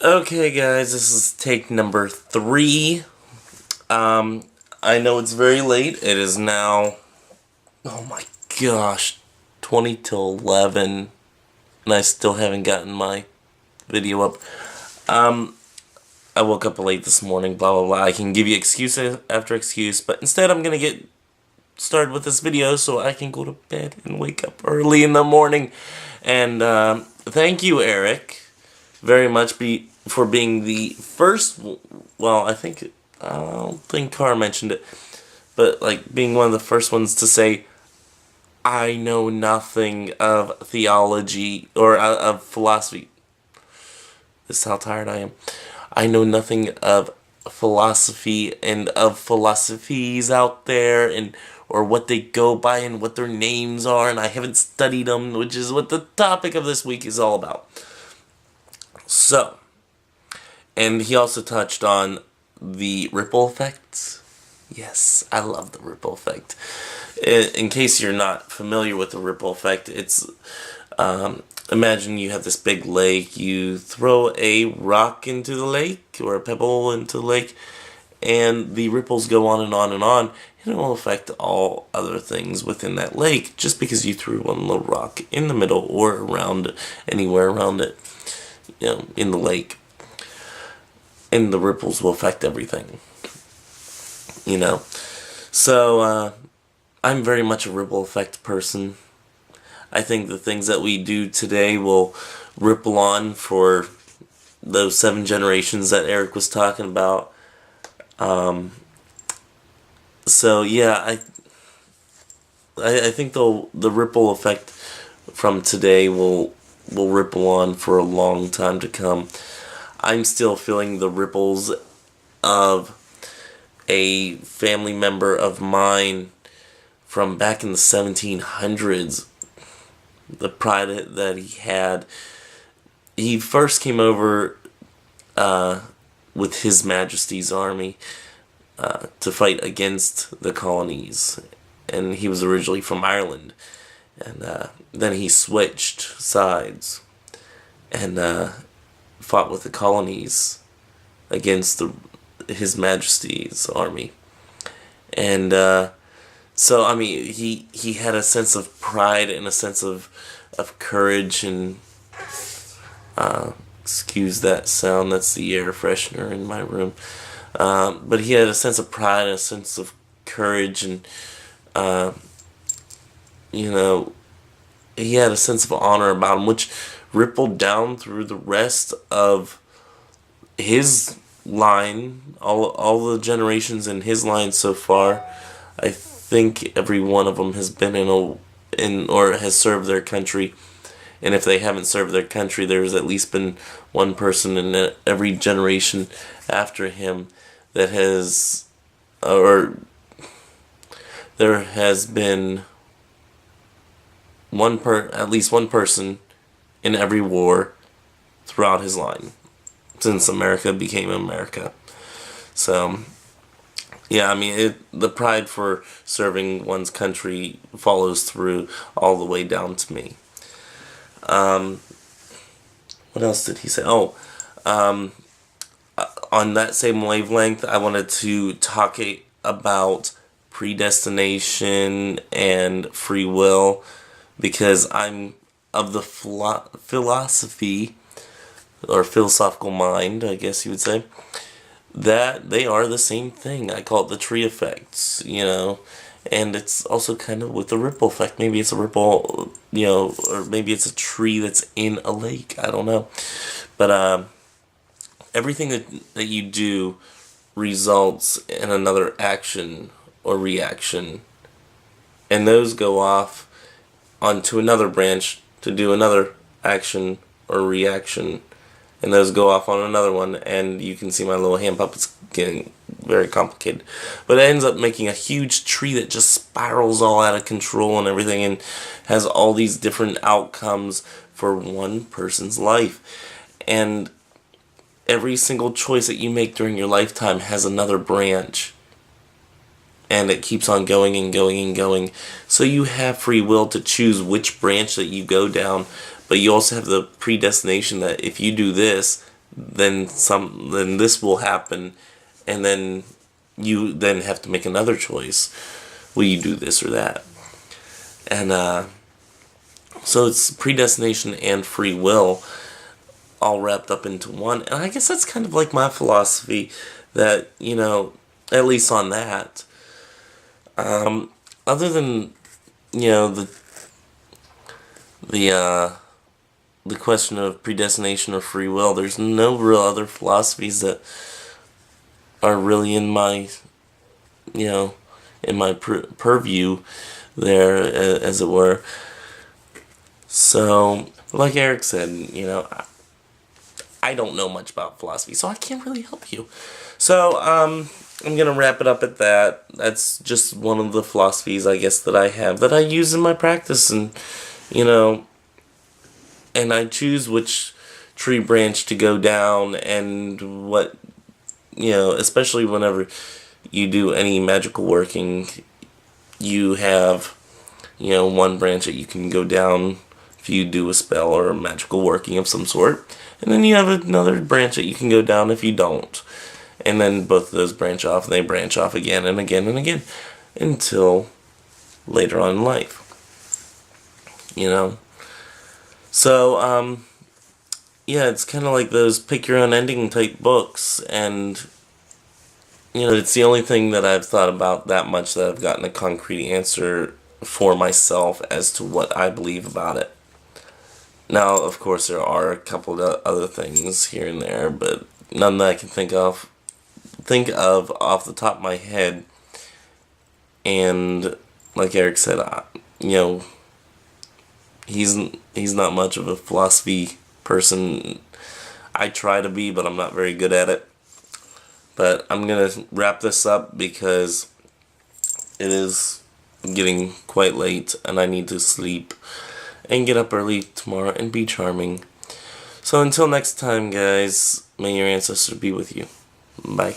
Okay, guys, this is take number 3. I know it's very late. It is now, oh my gosh, 20 till 11, and I still haven't gotten my video up. I woke up late this morning, blah, blah, blah. I can give you excuse after excuse, but instead I'm gonna get started with this video so I can go to bed and wake up early in the morning. And thank you, Eric, very much for being the first. Well, I don't think Carr mentioned it, but like being one of the first ones to say, "I know nothing of theology or of philosophy." This is how tired I am. I know nothing of philosophy and of philosophies out there and or what they go by and what their names are, and I haven't studied them, which is what the topic of this week is all about. So, and he also touched on the ripple effect. Yes, I love the ripple effect. In case you're not familiar with the ripple effect, it's imagine you have this big lake, you throw a rock into the lake or a pebble into the lake, and the ripples go on and on and on, and it will affect all other things within that lake just because you threw one little rock in the middle or around anywhere around it, in the lake. And the ripples will affect everything, So, I'm very much a ripple effect person. I think the things that we do today will ripple on for those 7 generations that Eric was talking about. So yeah, I think the ripple effect from today will ripple on for a long time to come. I'm still feeling the ripples of a family member of mine from back in the 1700s. The pride that he had. He first came over with His Majesty's army to fight against the colonies, and he was originally from Ireland, and then he switched sides and fought with the colonies against His Majesty's army, and so I mean he had a sense of pride and a sense of courage and excuse that sound, that's the air freshener in my room. But he had a sense of pride and a sense of courage, and he had a sense of honor about him, which rippled down through the rest of his line, all the generations in his line so far. I think every one of them has been in or has served their country. And if they haven't served their country, there's at least been one person in every generation after him that has, or there has been at least one person in every war throughout his line since America became America. So, yeah, I mean, the pride for serving one's country follows through all the way down to me. What else did he say? On that same wavelength, I wanted to talk about predestination and free will, because I'm of the philosophy, or philosophical mind, I guess you would say, that they are the same thing. I call it the tree effects, and it's also kind of with the ripple effect. Maybe it's a ripple, or maybe it's a tree that's in a lake. I don't know. But everything that you do results in another action or reaction. And those go off onto another branch to do another action or reaction. And those go off on another one, and you can see my little hand puppets getting very complicated. But it ends up making a huge tree that just spirals all out of control and everything, and has all these different outcomes for one person's life. And every single choice that you make during your lifetime has another branch. And it keeps on going and going and going. So you have free will to choose which branch that you go down. But you also have the predestination that if you do this, then this will happen, and then you then have to make another choice. Will you do this or that? And so it's predestination and free will all wrapped up into one. And I guess that's kind of like my philosophy, that, at least on that, other than, the question of predestination or free will, there's no real other philosophies that are really in my, purview there, as it were. So, like Eric said, I don't know much about philosophy, so I can't really help you. So, I'm going to wrap it up at that. That's just one of the philosophies, I guess, that I have, that I use in my practice, and, and I choose which tree branch to go down, and what, especially whenever you do any magical working, you have, one branch that you can go down if you do a spell or a magical working of some sort, and then you have another branch that you can go down if you don't. And then both of those branch off, and they branch off again and again and again until later on in life. So, yeah, it's kind of like those pick your own ending type books, and, it's the only thing that I've thought about that much that I've gotten a concrete answer for myself as to what I believe about it. Now, of course, there are a couple of other things here and there, but none that I can think of off the top of my head. And like Eric said, he's not much of a philosophy person. I try to be, but I'm not very good at it. But I'm gonna wrap this up because it is getting quite late and I need to sleep and get up early tomorrow and be charming. So until next time, guys, may your ancestors be with you. Bye.